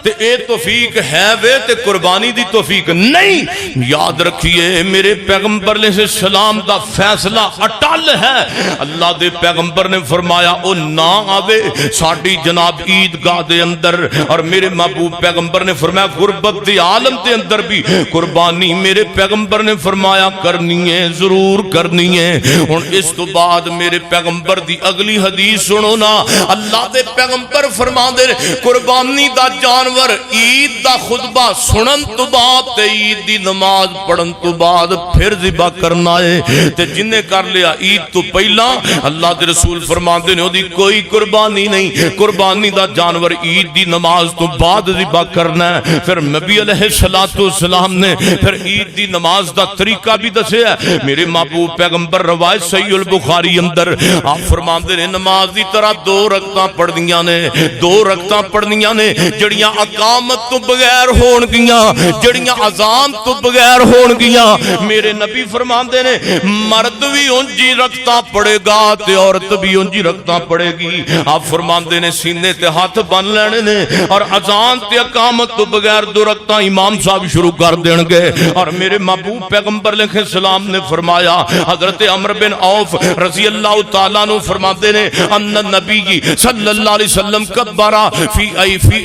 S3: تے اے توفیق ہے وے تے قربانی دی توفیق نہیں. یاد رکھیے میرے پیغمبر علیہ السلام دا فیصلہ اٹل ہے. اللہ دے پیغمبر نے فرمایا او نہ آوے ساڈی جناب عیدگاہ دے اندر, اور میرے محبوب پیغمبر نے فرمایا غربت دی عالم دے اندر بھی قربانی میرے پیغمبر نے فرمایا کرنی ہے, ضرور کرنی ہے. ہن اس تو بعد میرے پیغمبر دی اگلی حدیث سنو نا. اللہ دے پیغمبر فرماندے قربانی دا جانور عید دا خطبہ سنن تو بعد تے عید دی نماز پڑھن تو بعد پھر ذبح کرنا ہے. تے جن نے کر لیا عید تو پہلا اللہ دے رسول فرماندے نے اودی کوئی قربانی نہیں. قربانی دا جانور عید دی نماز تو بعد ذبح کرنا ہے. پھر نبی علیہ السلام نے پھر عید دی نماز دا طریقہ بھی دسیا. میرے محبوب پیغمبر روایت صحیح البخاری اندر آپ فرماندے نے نماز دی طرح 2 رکعتاں پڑھنیاں نے, 2 رکعتاں پڑھنیاں نے جڑیاں اقامت تو بغیر ہون گیاں, جڑیاں اذان تو بغیر ہون گیاں. میرے نبی فرماندے نے مرد بھی اونجی رکعتاں پڑھے گا تے عورت بھی اونجی رکعتاں پڑھے گی. آپ فرماندے نے سینے تے ہاتھ بن لینے نے اور اذان تے اقامت تو بغیر 2 رکعتاں امام صاحب شروع کر دین گے. اور میرے محبوب پیغمبر علیہ السلام نے فرمایا حضرت عمر بن عوف رضی اللہ تعالیٰ عنہ فرماتے نے ان نبی صلی اللہ علیہ وسلم کبرا فی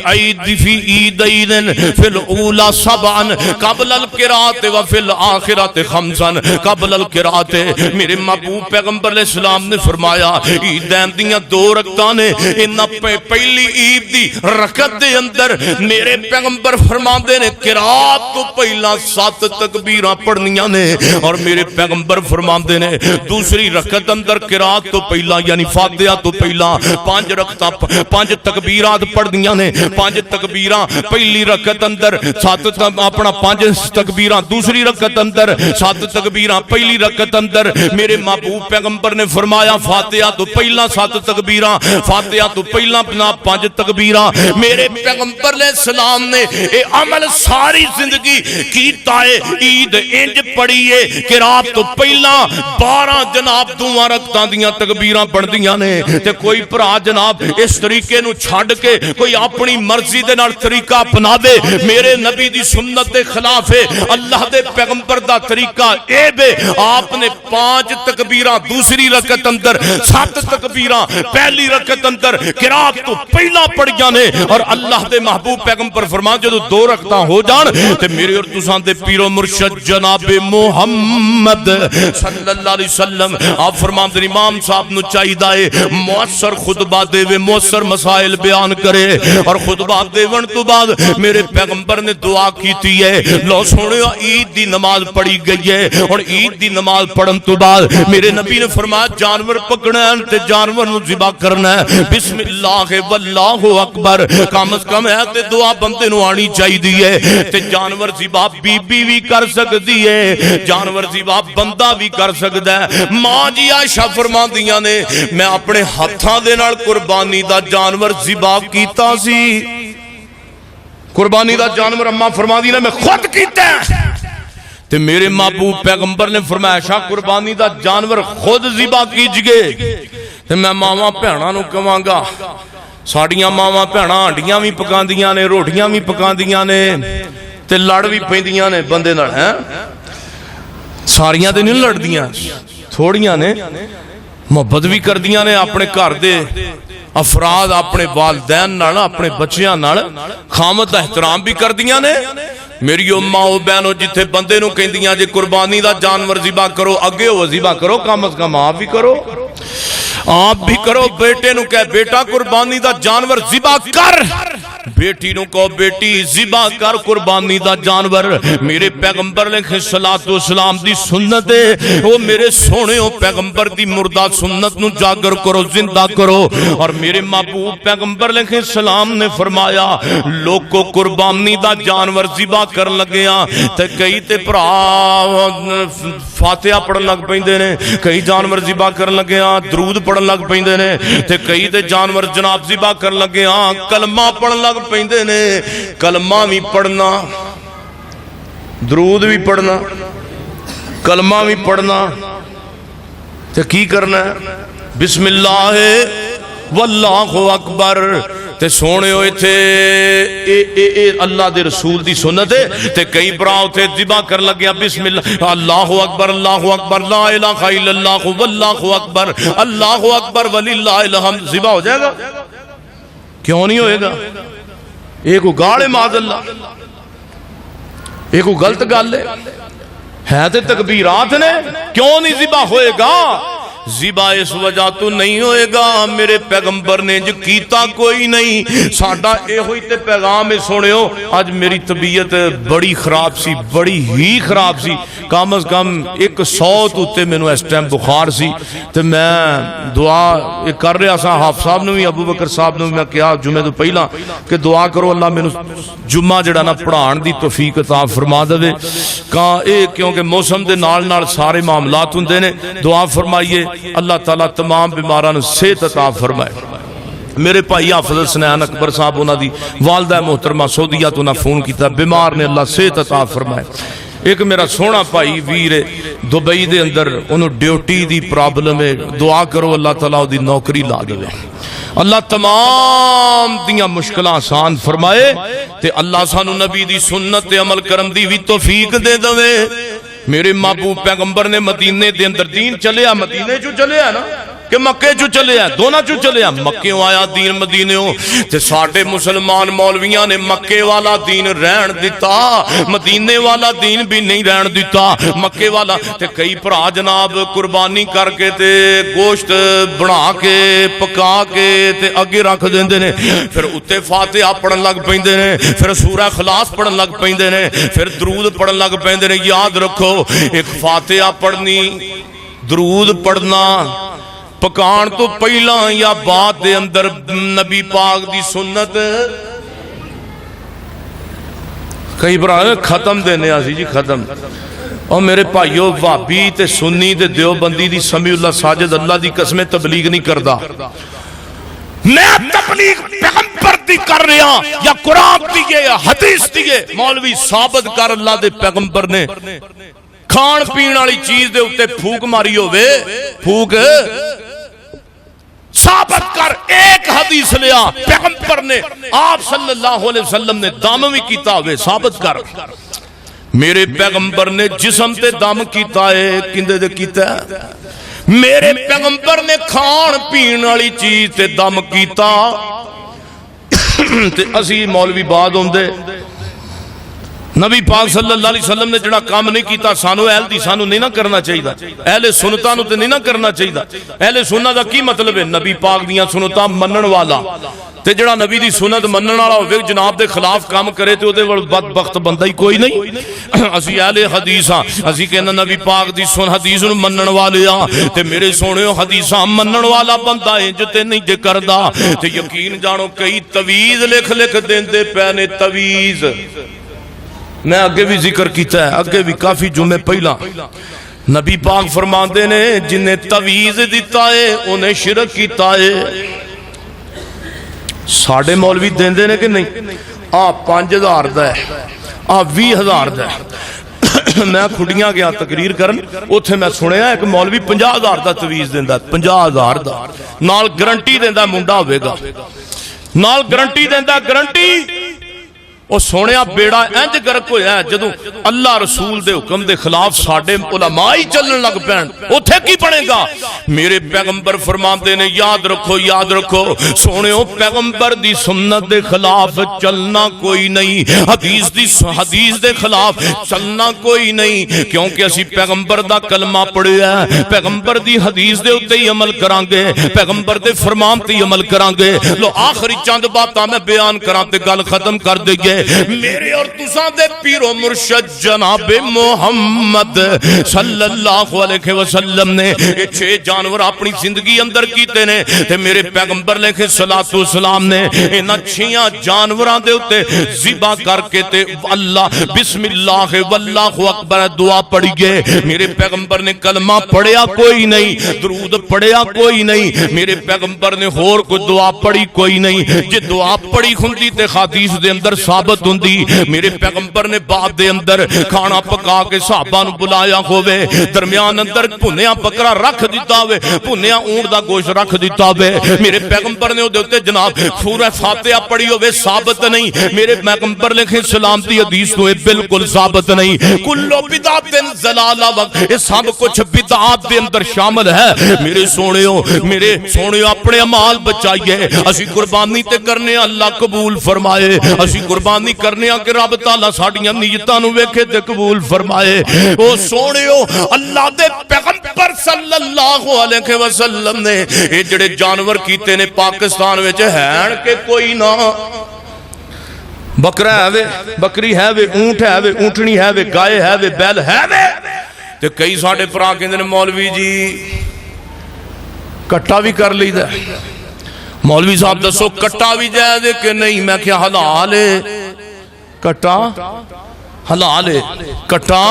S3: عیدین فی الاولا 7 قبل القراءۃ و فی الاخرۃ 5 قبل القراءۃ. میرے محبوب پیغمبر علیہ السلام نے فرمایا عیدین دیاں 2 رکعتاں نے. ان پہلی عید دی رکعت دے اندر میرے پیغمبر فرماندے نے قراءت تو پہلا 7 تکبیراں پڑھنیاں نے. اور میرے پیغمبر فرماندے نے دوسری رکعت اندر قراءت تو پہلا یعنی فاتحہ تو پہلا 5 رکعتاں 5 تکبیرات پڑھنیاں نے. 5 تکبیراں پہلی رکعت اندر 7 اپنا 5 تکبیراں دوسری رکعت اندر 7 تکبیراں پہلی رکعت اندر. میرے محبوب پیغمبر نے فرمایا فاتحہ تو پہلا 7 تکبیراں, فاتحہ تو پہلا 5 تکبیراں. میرے پیغمبر علیہ السلام نے اے عمل ساری زندگی کیتا ہے. عید انج پڑھیے قرات تو پہلا 12 جناب 2 رکعتاں دیاں تکبیراں پڑھدیاں نے. تے کوئی بھرا جناب اس طریقے نو چھڈ کے کوئی اپنی مرضی دے نال طریقہ اپنا دے میرے نبی دی سنت دے خلاف ہے. اللہ دے پیغمبر دا طریقہ اے بے آپ نے 5 تکبیراں دوسری رکعت اندر 7 تکبیراں پہلی رکعت اندر قرات تو پہلا پڑھیاں نے. اور اللہ دے محبوب پیغمبر فرمان جدو 2 رکعتاں ہو جان تے میرے اور تساں دے پیر و مرشد جناب محمد صلی اللہ علیہ وسلم آپ فرماندے امام صاحب نو چاہیے مؤثر خطبہ دے وے, مؤثر مسائل بیان کرے. اور خطبہ دیون تو بعد میرے پیغمبر نے دعا کیتی ہے. لو سنو عید دی نماز پڑھی گئی ہے اور عید دی نماز پڑھن تو بعد میرے نبی نے فرمایا جانور پکڑنا ہے تے جانور نو ذبح کرنا ہے بسم اللہ واللہ اکبر. کم از کم ہے تے دعا بندے نو آنی چاہیے. تے جانور ذبح بی بی بھی کر سکتی ہے, جانور ذبح بندہ بھی کر سکتا ہے. ماں جی عائشہ فرماندیاں نے میں اپنے ہتھاں دے نال قربانی دا جانور ذبح کیتا سی. قربانی دا جانور اماں فرماندی نے میں خود کیتا ہے. تے میرے محبوب پیغمبر نے فرمایا شاہ قربانی دا جانور خود ذبح کیجئے. تے میں ماواں بھیناں نو کہاں گا ساڈیاں ماواں بھیناں ہانڈیاں بھی پکاندیاں نے روٹیاں بھی پکاندیاں نے تے لڑ بھی پیندیاں نے بندے نال. ہیں ساریاں تے نہیں لڑدیاں, تھوڑیاں نے محبت بھی کردیاں نے اپنے گھر دے افراد اپنے والدین نال اپنے بچیاں نال خامت احترام بھی کردیاں نے. میری اماں او بہنو جتھے بندے نو کہندیاں جے قربانی دا جانور ذبح کرو اگے ہو ذبح کرو, کم از کم آپ بھی کرو, آپ بھی کرو. بیٹے نو کہے بیٹا قربانی دا جانور ذبح کر, بیٹی نو کہو بیٹی ذبح کر قربانی دا جانور. میرے پیغمبر علیہ الصلوۃ والسلام دی سنت ہے وہ میرے سونے پیغمبر دی مردہ سنت نو جاگر کرو, زندہ کرو. اور میرے محبوب پیغمبر علیہ السلام نے فرمایا لوگ کو قربانی دا جانور ذبح کر لگیاں تے کئی تے بھرا فاتحہ پڑھن لگ پیندے نے, کئی جانور ذبح کر لگیاں درود پڑھن لگ پیندے نے تے کئی تے جانور جناب ذبح کر لگیاں کلمہ پڑھن لگ پیندے نے. کلمہ بھی پڑھنا, درود بھی پڑھنا, کلمہ بھی پڑھنا تے کی کرنا ہے؟ بسم اللہ واللہ اکبر تے سونے ہوئے تھے اے اللہ دے رسول دی سنت ہے تے کئی براؤ تھے ذبح کر لگیا بسم اللہ اللہ اکبر لا الہ الا اللہ واللہ اکبر اللہ اکبر وللہ الحمد ذبح ہو جائے گا؟ کیوں نہیں ہوئے گا؟ ایک کو گاڑے معاذ اللہ، ایک کو غلط گل ہے تے تکبیرات نے، کیوں نہیں ذبح ہوئے گا؟ ذبح اس وجہ تو نہیں ہوئے گا میرے پیغمبر نے جو کیتا کوئی نہیں، ساڈا اے ہوئی تے پیغام ہے سنیو، آج میری طبیعت بڑی خراب سی، بڑی ہی خراب سی، کم از کم 100 تے میں اس ٹائم بخار سی، تے میں دعا کر رہا سا حافظ صاحب نے بھی ابو بکر صاحب نے بھی میں کیا جمعے تو پہلا کہ دعا کرو اللہ میں جمعہ جڑا نا پڑھان دی توفیق عطا فرما دے، کہاں اے کیونکہ موسم دے نال نال سارے معاملات ہوندے نے، دعا فرمائیے اللہ تعالیٰ تمام بیماران صحت عطا فرمائے۔ میرے بھائی حافظ حسنین اکبر صاحب انہاں دی والدہ محترمہ سعودیہ تو نہ فون کیتا، بیمار نے اللہ صحت عطا فرمائے۔ ایک میرا سونا بھائی ویر دبئی دے اندر انہوں ڈیوٹی دی پرابلم ہے، دعا کرو اللہ تعالیٰ دی نوکری لا دے، اللہ تمام دیاں مشکلیں آسان فرمائے تے اللہ سانو نبی دی سنت تے عمل کرن دی بھی توفیق دے دے۔ میرے محبوب پیغمبر نے مدینے دے اندر دین چلیا، مدینے چو چلیا نا کہ مکے چو چلیا، دونوں چو چلیا، مکیوں آیا دین مدینےوں تے ساڑھے مسلمان مولویاں نے مکے والا دین رہن دیتا، مدینے والا دین بھی نہیں رہن دیتا، مکے والا تے کئی پرا جناب قربانی کر کے تے گوشت بنا کے پکا کے تے اگے رکھ دیندے نے، پھر اتے فاتحہ پڑھن لگ پیندے نے، پھر سورہ اخلاص پڑھن لگ پیندے نے، پھر درود پڑھن لگ پیندے نے۔ یاد رکھو ایک فاتحہ پڑھنی، درود پڑھنا پکان تو پہلا یا بعد دے اندر نبی پاک دی سنت کئی برا ختم دینے آسی جی ختم۔ اور میرے بھائیو وہابی تے سنی تے دیوبندی دی سمیع اللہ ساجد اللہ دی قسمیں تبلیغ نہیں کردا، میں تبلیغ پیغمبر دی کر رہا یا قرآن دیئے یا حدیث دیئے، مولوی ثابت کر اللہ دے پیغمبر نے کھان پین والی چیز دے اتے پھوک ماری ہوئے، پھوک ثابت کر ایک حدیث لیا پیغمبر نے آپ صلی اللہ علیہ وسلم نے دم بھی کیتا ہوئے ثابت کر۔ میرے پیغمبر نے جسم تے دم کیتا ہے، کندے دے کیتا ہے؟ میرے پیغمبر نے کھان پین والی چیز تے دم کیتا تے اسی مولوی بعد ہوندے نبی پاک صلی اللہ علیہ وسلم نے جڑا کام نہیں کیتا سانو اہل دی سانو نہیں نہ کرنا چاہیے، اہل سنتاں نو تے نہیں نہ کرنا چاہیے۔ اہل سنت دا کی مطلب ہے؟ نبی پاک دیاں سنتاں منن والا، تے جڑا نبی دی سنت منن والا ہوے جناب دے خلاف کام کرے تے او دے بدبخت بندہ ہی کوئی نہیں۔ اسی اہل حدیث ہاں، اسی کہنا نبی پاک دی سن حدیث نو منن والے ہاں تے میرے سونےو حدیثاں منن والا بندہ ہے جو تے نہیں جے کردا تے یقین جانو کئی تویز لکھ لکھ دیندے پے نے تویز۔ میں آگے بھی ذکر کیتا ہے، آگے بھی کافی جمعے پہلا نبی پاک فرماندے نے جنہیں تویز دیتا ہے انہیں شرک کیتا ہے۔ ساڑھے مولوی دیندے نے کہ نہیں؟ آپ 5000 دا ہے، آپ 20,000 دا ہے۔ میں کھڑیاں گیا تقریر کرن، اتھے میں سنیا ایک مولوی 50,000 دا تویز دیندہ، 50,000 دا نال گرنٹی دیندہ منڈا ہوئے گا، نال گرنٹی دیندہ گرنٹی۔ اور سونیا بیڑا انج گرک ہویا ہے جدوں اللہ رسول دے حکم دے خلاف ساڑھے علماء ہی چلن لگ پین، اتھے کی پڑے گا؟ میرے پیغمبر فرماندے نے یاد رکھو سونیو پیغمبر دی سنت دے خلاف چلنا کوئی نہیں، حدیث دے خلاف چلنا کوئی نہیں، کیونکہ اسی پیغمبر دا کلمہ پڑھے ہیں، پیغمبر دی حدیث دے اتے ہی عمل کرانگے، پیغمبر دے فرمان تے ہی عمل کرانگے۔ لو آخری چند باتاں میں بیان کرانتے گل ختم کر دے گے۔ میرے اور تساں دے پیر و مرشد جناب محمد صلی اللہ علیہ وسلم نے 6 جانور اپنی زندگی اندر کیتے نے تے میرے پیغمبر علیہ الصلوۃ والسلام نے انہاں 6 جانوراں دے اوتے ذبح کر کے تے اللہ بسم اللہ واللہ اکبر دعا پڑھی گئے۔ میرے پیغمبر نے کلمہ پڑھیا کوئی نہیں، درود پڑھیا کوئی نہیں، میرے پیغمبر نے اور کوئی دعا پڑھی کوئی نہیں۔ جے دعا پڑھی ہوندی تے حدیث دے اندر ثابت ثابت ہوندی میرے پیغمبر نے بعد دے اندر کھانا پکا کے صحابہ نو بلایا ہوئے درمیان اندر بھنیا بکرا رکھ دیتا ہوئے بھنیا اونٹ دا گوشت رکھ دیتا ہوئے میرے پیغمبر نے دے اتے جناب سورہ فاتحہ پڑھی ہوئے ثابت نہیں میرے پیغمبر لکھے سلامتی حدیث تو بالکل ثابت نہیں کلو بدعت ضلالہ وقت یہ سب کچھ بدعات دے اندر شامل ہے میرے سونیو اپنے اعمال بچائیے اسی قربانی تے کرنے اللہ قبول فرمائے اسی قربانی کرنے کہ رب تعالیٰ ساڑیاں نیتاں نو ویکھے تے قبول فرمائے او سونیو اللہ دے پیغمبر صلی اللہ علیہ وسلم نے یہ جڑے جانور کیتے نے پاکستان وچ ہیں کہ کوئی نہ بکرا ہے وے بکری ہے وے اونٹ ہے وے اونٹنی ہے وے گائے ہے وے بیل ہے وے تے کئی ساڑے پرا کہندے نے مولوی جی کٹا بھی کر لیدا مولوی صاحب دسو کٹا بھی جائے کہ نہیں میں کیا حلال ہے کٹا حلال ہے کٹا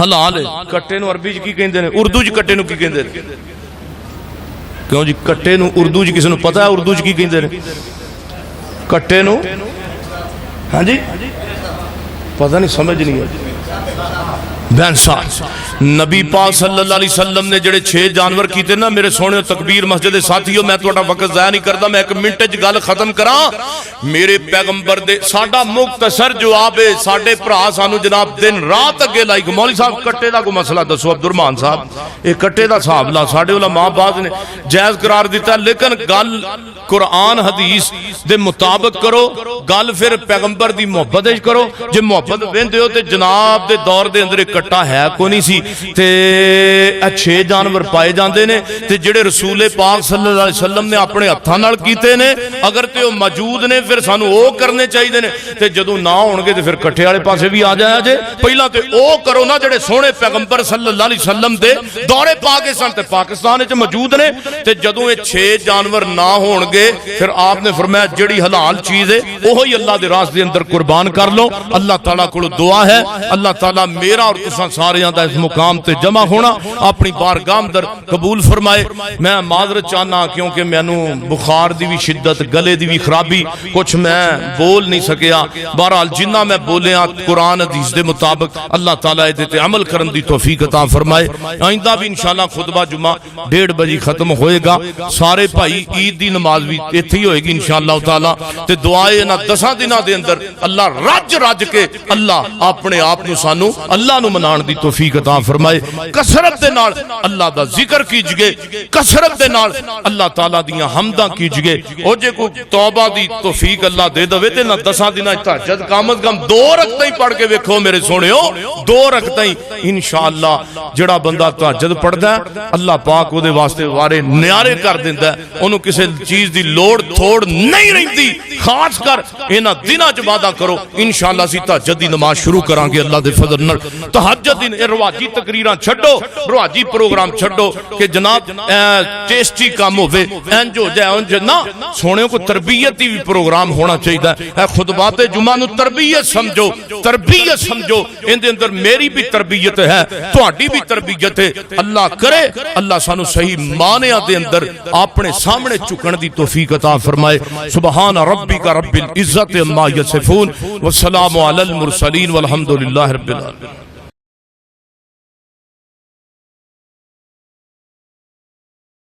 S3: حلال ہے کٹے نو عربی کی کہندے نے اردو چ کٹے نو کی کہندے نے کیوں جی کٹے نو اردو چ کسی نو پتہ ہے اردو چ کی کہندے نے کٹے نو ہاں جی پتہ نہیں سمجھ نہیں ہے بہن صاحب نبی پاک صلی اللہ علیہ وسلم نے جڑے 6 جانور کیتے نا میرے سونے تکبیر مسجد ساتھیو میں توڑا وقت ضائع نہیں کردا میں ایک منٹ وچ گل ختم کراں میرے پیغمبر دے ساڈا مختصر جواب ہے ساڈے بھرا سانو جناب دن رات اگے لائی مولوی صاحب کٹے دا کوئی مسئلہ دسو عبد الرحمان صاحب یہ کٹے دا صاحب لا ساڈے علماء بعد نے جائز قرار دیتا لیکن گل قرآن حدیث دے مطابق کرو گل پھر پیغمبر دی محبت کرو جے محبت ویندے ہو تے جناب دے دور دے اندر کٹا ہے کوئی نہیں سی تے اچھے جانور پائے جاندے نے تے جڑے رسول پاک صلی اللہ علیہ وسلم نے اپنے ہتھاں نال کیتے نے اگر تے وہ موجود نے پھر سانو او کرنے چاہیے نے تے جدوں نہ ہون گے تے پھر کٹھے والے پاسے بھی آ جایا جے پہلا تے او کرو نا جڑے سونے پیغمبر صلی اللہ علیہ وسلم دے دور پاکستان تے پاکستان وچ موجود نے تے جدوں یہ 6 جانور نہ ہون گے پھر آپ نے فرمایا جڑی حلال چیز ہے وہی اللہ دے راز دے اندر قربان کر لو اللہ تعالیٰ کو دعا ہے اللہ تعالیٰ میرا اور تساں سارے دا اس مقام تے جمع ہونا اپنی بارگاہ اندر قبول فرمائے میں معذرت چاہنا کیونکہ مینوں بخار دی بھی شدت گلے دی بھی خرابی کچھ میں بول نہیں سکیا بہرحال جنہ میں بولیا قرآن حدیث دے مطابق اللہ تعالیٰ دے تے عمل کرن دی توفیق عطا فرمائے آئندہ بھی انشاءاللہ خطبہ جمعہ 1:30 بجے ختم ہوئے گا سارے بھائی عید دی نماز بھی ایتھے ہی ہوئے گی انشاءاللہ تعالیٰ تے دعائے نہ 10 دنوں دے اندر اللہ رج کے اللہ اپنے آپ نو سانو اللہ نو منان دی توفیق عطا فرمائے کثرت دے نال اللہ دا ذکر کیجئے کثرت دے نال اللہ تعالیٰ دیاں حمداں کیجئے او جے کو توبہ دی توفیق اللہ دے دوے تے نہ 10 دنوں تہجد کم از کم 2 رکعتیں پڑھ کے ویکھو میرے سونےو 2 رکعتیں انشاءاللہ جڑا بندہ تہجد پڑھدا ہے اللہ پاک او دے واسطے وارے نیارے کر دیندا ہے اونوں کسے چیز دی لوڑ تھوڑ نہیں رہندی خاص کر انہاں دناں چ وعدہ کرو انشاءاللہ اسی تہجد دی نماز شروع کراں گے اللہ دے فضل نال تہجد دی رواجی تقریراں چھڈو رواجی پروگرام چھڈو کہ جناب ٹیسٹی کام ہوے انج ہو جائے انج نہ سونے کو تربیتی بھی پروگرام ہونا چاہیے ہے خطبات جمعہ نو تربیت سمجھو ان دے اندر میری بھی تربیت ہے تہاڈی بھی تربیت ہے اللہ کرے اللہ سانو صحیح معنیاں دے اندر اپنے سامنے چکن دی توفیق عطا فرمائے سبحان ربک رب العزت عما یصفون والسلام علی المرسلین والحمد للہ رب العالمین